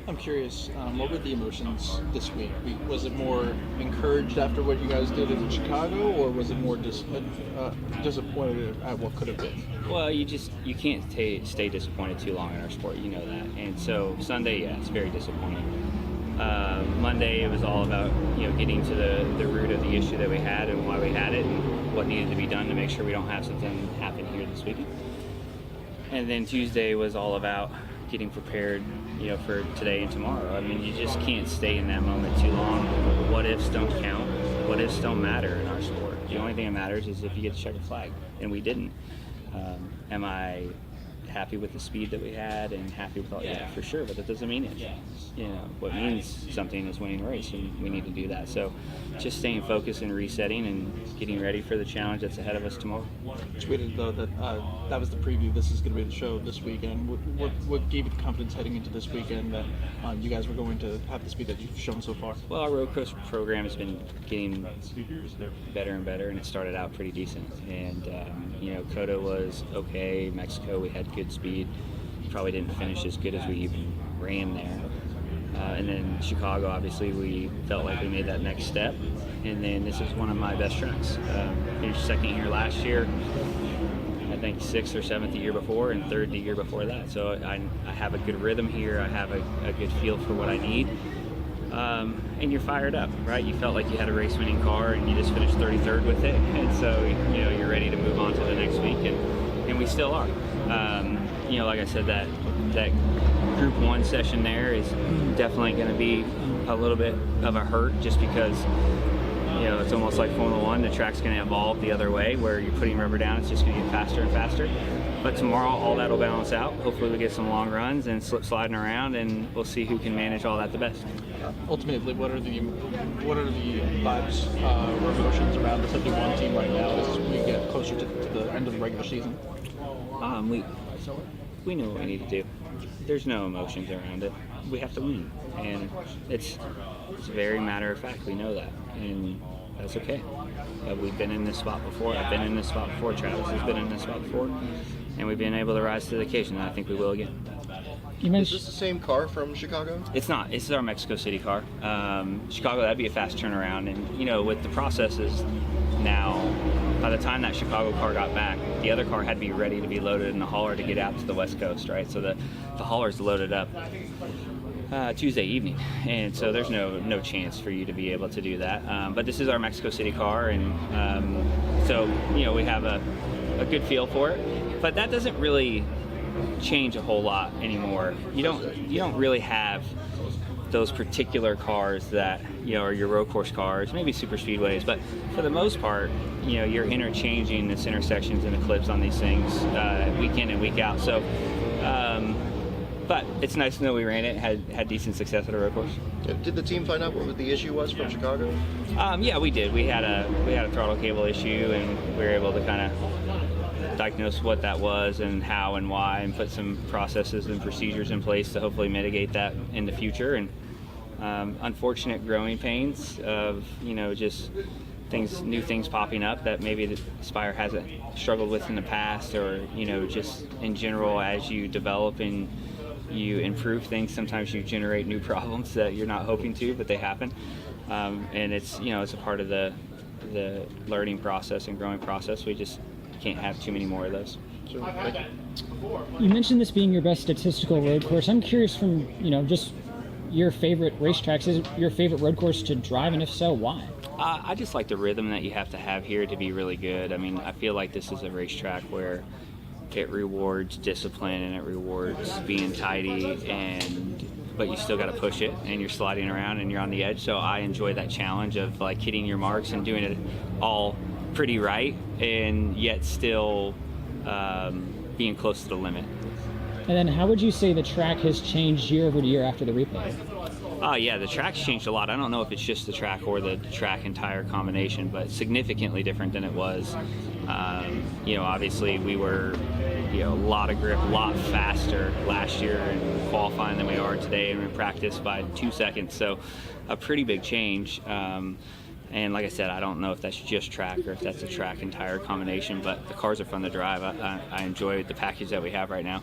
I'm curious, what were the emotions this week? Was it more encouraged after what you guys did in Chicago, or was it more disappointed at what could have been? Well, you can't stay disappointed too long in our sport, you know that. And so Sunday, yeah, it's very disappointing. Monday, it was all about getting to the root of the issue that we had and why we had it and what needed to be done to make sure we don't have something happen here this weekend. And then Tuesday was all about getting prepared, for today and tomorrow. I mean, you just can't stay in that moment too long. What ifs don't count. What ifs don't matter in our sport. The only thing that matters is if you get to check a flag, and we didn't. Am I happy with the speed that we had and happy with all? Yeah, for sure. But that doesn't mean it. What means something is winning a race, and we need to do that. So, just staying focused and resetting and getting ready for the challenge that's ahead of us tomorrow. You tweeted though that that was the preview. This is going to be the show this weekend. What gave you the confidence heading into this weekend that you guys were going to have the speed that you've shown so far? Well, our road course program has been getting better and better, and it started out pretty decent. And Coda was okay. Mexico, we had good speed. Probably didn't finish as good as we even ran there. And then Chicago, obviously, we felt like we made that next step. And then this is one of my best tracks. Finished second year last year, I think sixth or seventh the year before, and third the year before that. So I have a good rhythm here. I have a good feel for what I need. And you're fired up, right? You felt like you had a race-winning car, and you just finished 33rd with it. And so, you're ready to move on to the next week, and we still are. Like I said, that Group 1 session there is definitely going to be a little bit of a hurt just because, it's almost like Formula 1. The track's going to evolve the other way where you're putting rubber down. It's just going to get faster and faster. But tomorrow, all that will balance out. Hopefully we get some long runs and slip sliding around, and we'll see who can manage all that the best. Ultimately, what are the vibes or emotions around the 71 team right now as we get closer to the end of the regular season? We know what we need to do. There's no emotions around it. We have to win, and it's very matter of fact. We know that, and that's okay. We've been in this spot before. I've been in this spot before. Travis has been in this spot before, and we've been able to rise to the occasion. And I think we will again. Is this the same car from Chicago? It's not. This is our Mexico City car. Chicago, that'd be a fast turnaround, and with the processes now, by the time that Chicago car got back, the other car had to be ready to be loaded in the hauler to get out to the West Coast, right? So the hauler's loaded up Tuesday evening, and so there's no chance for you to be able to do that. But this is our Mexico City car, and so we have a good feel for it. But that doesn't really change a whole lot anymore. You don't really have those particular cars that are your road course cars, maybe super speedways, but for the most part, you're interchanging the intersections and the clips on these things week in and week out. So, but it's nice to know we ran it, had decent success at a road course. Did the team find out what the issue was from Chicago? Yeah, we did. We had a throttle cable issue, and we were able to kind of diagnose what that was and how and why, and put some processes and procedures in place to hopefully mitigate that in the future. And unfortunate growing pains of just new things popping up that maybe the Spire hasn't struggled with in the past, or just in general, as you develop and you improve things, sometimes you generate new problems that you're not hoping to, but they happen. And it's it's a part of the learning process and growing process. We just can't have too many more of those. You mentioned this being your best statistical road course. I'm curious from, just your favorite racetracks. Is it your favorite road course to drive, and if so, why? I just like the rhythm that you have to have here to be really good. I mean, I feel like this is a racetrack where it rewards discipline and it rewards being tidy, but you still got to push it, and you're sliding around and you're on the edge. So I enjoy that challenge of like hitting your marks and doing it all pretty right, and yet still being close to the limit. And then how would you say the track has changed year over year after the replay? Yeah, the track's changed a lot. I don't know if it's just the track or the track entire combination, but significantly different than it was. Obviously we were, a lot of grip, a lot faster last year in qualifying than we are today, and in practice by 2 seconds. So a pretty big change. And like I said, I don't know if that's just track or if that's a track entire combination, but the cars are fun to drive. I enjoy the package that we have right now.